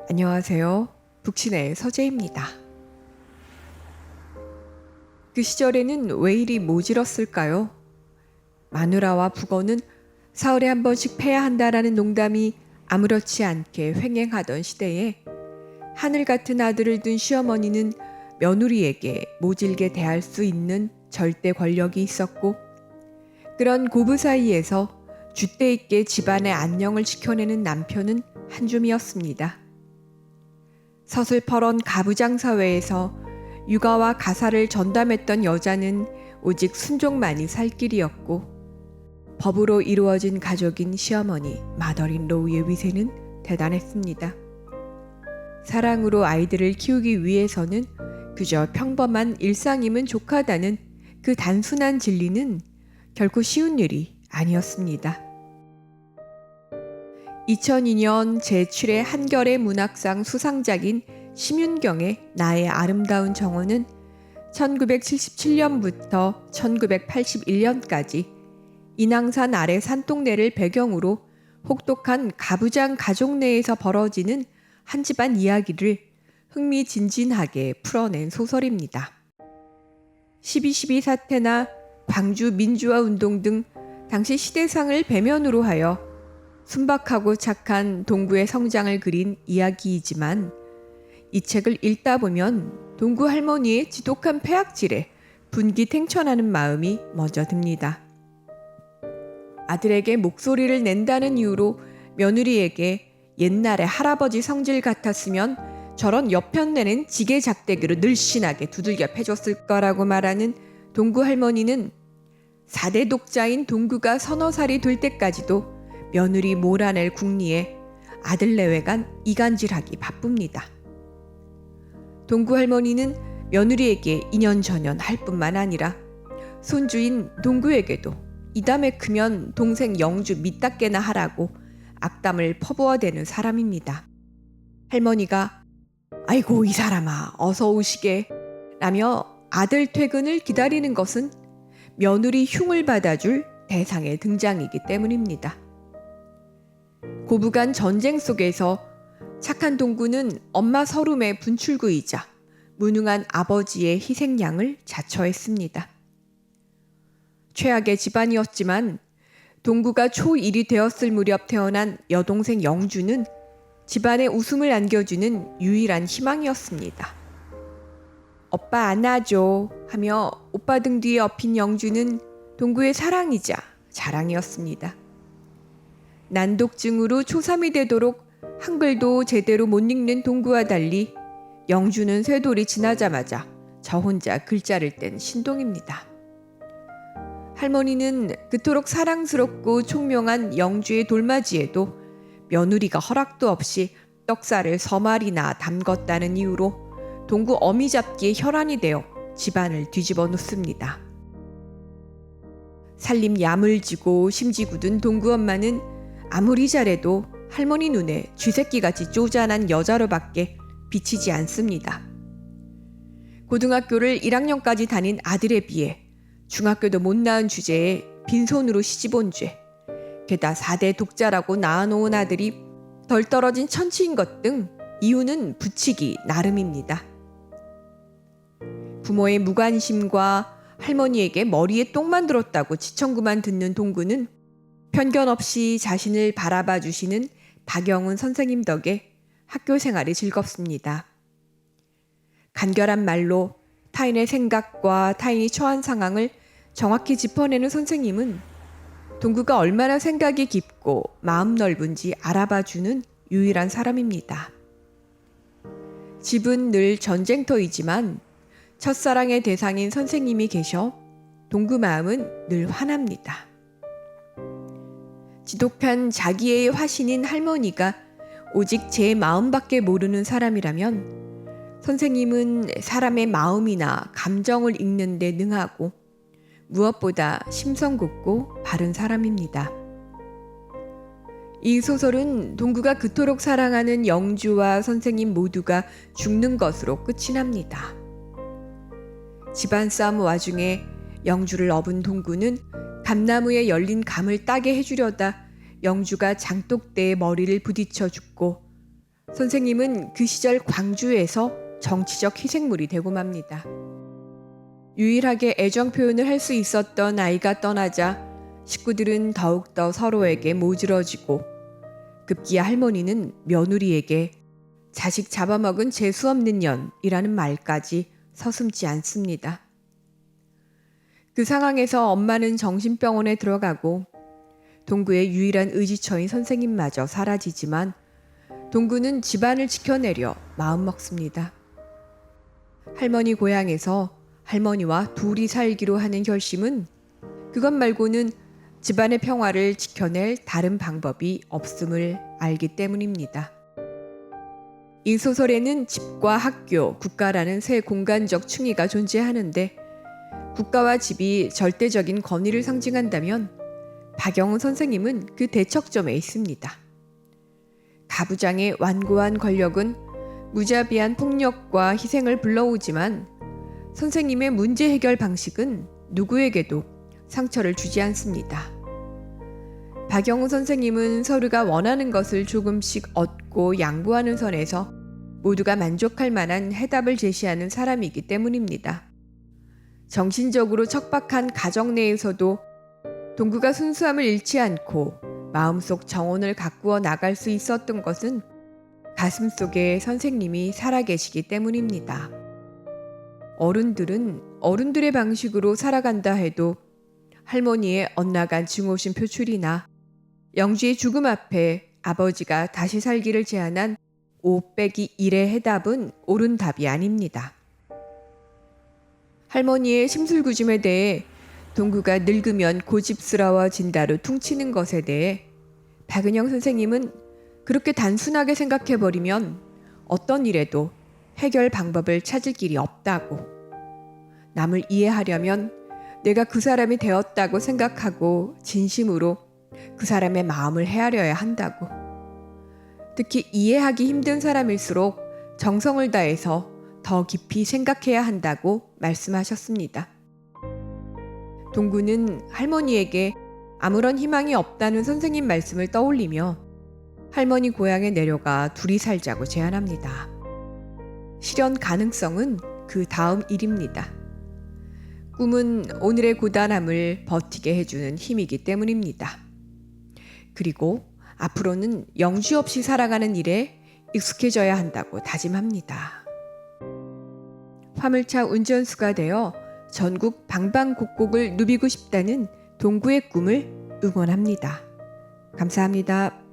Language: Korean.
안녕하세요. 북신의 서재입니다. 그 시절에는 왜 이리 모질었을까요? 마누라와 북어는 사흘에 한 번씩 패야 한다라는 농담이 아무렇지 않게 횡행하던 시대에 하늘 같은 아들을 둔 시어머니는 며느리에게 모질게 대할 수 있는 절대 권력이 있었고, 그런 고부 사이에서 줏대 있게 집안의 안녕을 지켜내는 남편은 한 줌이었습니다. 서슬퍼런 가부장 사회에서 육아와 가사를 전담했던 여자는 오직 순종만이 살 길이었고, 법으로 이루어진 가족인 시어머니 마더린 로우의 위세는 대단했습니다. 사랑으로 아이들을 키우기 위해서는 그저 평범한 일상이면 족하다는 그 단순한 진리는 결코 쉬운 일이 아니었습니다. 2002년 제7회 한겨레 문학상 수상작인 심윤경의 나의 아름다운 정원은 1977년부터 1981년까지 인왕산 아래 산동네를 배경으로 혹독한 가부장 가족 내에서 벌어지는 한 집안 이야기를 흥미진진하게 풀어낸 소설입니다. 12.12 사태나 광주 민주화 운동 등 당시 시대상을 배면으로 하여 순박하고 착한 동구의 성장을 그린 이야기이지만, 이 책을 읽다 보면 동구 할머니의 지독한 폐악질에 분기탱천하는 마음이 먼저 듭니다. 아들에게 목소리를 낸다는 이유로 며느리에게 옛날에 할아버지 성질 같았으면 저런 여편네는 지게작대기로 늘씬하게 두들겨 패줬을 거라고 말하는 동구 할머니는 4대 독자인 동구가 서너 살이 될 때까지도 며느리 몰아낼 궁리에 아들 내외간 이간질하기 바쁩니다. 동구 할머니는 며느리에게 인연전연 할 뿐만 아니라 손주인 동구에게도 이담에 크면 동생 영주 밑닦게나 하라고 악담을 퍼부어대는 사람입니다. 할머니가 "아이고 이 사람아 어서 오시게" 라며 아들 퇴근을 기다리는 것은 며느리 흉을 받아줄 대상의 등장이기 때문입니다. 고부간 전쟁 속에서 착한 동구는 엄마 서름의 분출구이자 무능한 아버지의 희생양을 자처했습니다. 최악의 집안이었지만 동구가 초1이 되었을 무렵 태어난 여동생 영주는 집안에 웃음을 안겨주는 유일한 희망이었습니다. "오빠 안아줘" 하며 오빠 등 뒤에 엎인 영주는 동구의 사랑이자 자랑이었습니다. 난독증으로 초3이 되도록 한글도 제대로 못 읽는 동구와 달리 영주는 쇠돌이 지나자마자 저 혼자 글자를 뗀 신동입니다. 할머니는 그토록 사랑스럽고 총명한 영주의 돌맞이에도 며느리가 허락도 없이 떡살을 서말이나 담궜다는 이유로 동구 어미잡기에 혈안이 되어 집안을 뒤집어 놓습니다. 살림 야물지고 심지 굳은 동구 엄마는 아무리 잘해도 할머니 눈에 쥐새끼같이 쪼잔한 여자로밖에 비치지 않습니다. 고등학교를 1학년까지 다닌 아들에 비해 중학교도 못 나은 주제에 빈손으로 시집온 죄, 게다 4대 독자라고 낳아놓은 아들이 덜 떨어진 천치인 것 등 이유는 붙이기 나름입니다. 부모의 무관심과 할머니에게 머리에 똥만 들었다고 지청구만 듣는 동구는 편견 없이 자신을 바라봐 주시는 박영은 선생님 덕에 학교 생활이 즐겁습니다. 간결한 말로 타인의 생각과 타인이 처한 상황을 정확히 짚어내는 선생님은 동구가 얼마나 생각이 깊고 마음 넓은지 알아봐주는 유일한 사람입니다. 집은 늘 전쟁터이지만 첫사랑의 대상인 선생님이 계셔 동구 마음은 늘 환합니다. 지독한 자기애의 화신인 할머니가 오직 제 마음밖에 모르는 사람이라면 선생님은 사람의 마음이나 감정을 읽는 데 능하고 무엇보다 심성 곱고 바른 사람입니다. 이 소설은 동구가 그토록 사랑하는 영주와 선생님 모두가 죽는 것으로 끝이 납니다. 집안 싸움 와중에 영주를 업은 동구는 감나무에 열린 감을 따게 해주려다 영주가 장독대에 머리를 부딪혀 죽고 선생님은 그 시절 광주에서 정치적 희생물이 되고 맙니다. 유일하게 애정 표현을 할 수 있었던 아이가 떠나자 식구들은 더욱더 서로에게 모질어지고 급기야 할머니는 며느리에게 자식 잡아먹은 재수없는 년이라는 말까지 서슴지 않습니다. 그 상황에서 엄마는 정신병원에 들어가고 동구의 유일한 의지처인 선생님마저 사라지지만 동구는 집안을 지켜내려 마음먹습니다. 할머니 고향에서 할머니와 둘이 살기로 하는 결심은 그것 말고는 집안의 평화를 지켜낼 다른 방법이 없음을 알기 때문입니다. 이 소설에는 집과 학교, 국가라는 세 공간적 층위가 존재하는데 국가와 집이 절대적인 권위를 상징한다면 박영훈 선생님은 그 대척점에 있습니다. 가부장의 완고한 권력은 무자비한 폭력과 희생을 불러오지만 선생님의 문제 해결 방식은 누구에게도 상처를 주지 않습니다. 박영훈 선생님은 서로가 원하는 것을 조금씩 얻고 양보하는 선에서 모두가 만족할 만한 해답을 제시하는 사람이기 때문입니다. 정신적으로 척박한 가정 내에서도 동구가 순수함을 잃지 않고 마음속 정원을 가꾸어 나갈 수 있었던 것은 가슴속에 선생님이 살아계시기 때문입니다. 어른들은 어른들의 방식으로 살아간다 해도 할머니의 엇나간 증오심 표출이나 영주의 죽음 앞에 아버지가 다시 살기를 제안한 5-1의 해답은 옳은 답이 아닙니다. 할머니의 심술구짐에 대해 동구가 늙으면 고집스러워진다로 퉁치는 것에 대해 박은영 선생님은 그렇게 단순하게 생각해버리면 어떤 일에도 해결 방법을 찾을 길이 없다고, 남을 이해하려면 내가 그 사람이 되었다고 생각하고 진심으로 그 사람의 마음을 헤아려야 한다고, 특히 이해하기 힘든 사람일수록 정성을 다해서 더 깊이 생각해야 한다고 말씀하셨습니다. 동구는 할머니에게 아무런 희망이 없다는 선생님 말씀을 떠올리며 할머니 고향에 내려가 둘이 살자고 제안합니다. 실현 가능성은 그 다음 일입니다. 꿈은 오늘의 고단함을 버티게 해주는 힘이기 때문입니다. 그리고 앞으로는 영주 없이 살아가는 일에 익숙해져야 한다고 다짐합니다. 화물차 운전수가 되어 전국 방방곡곡을 누비고 싶다는 동구의 꿈을 응원합니다. 감사합니다.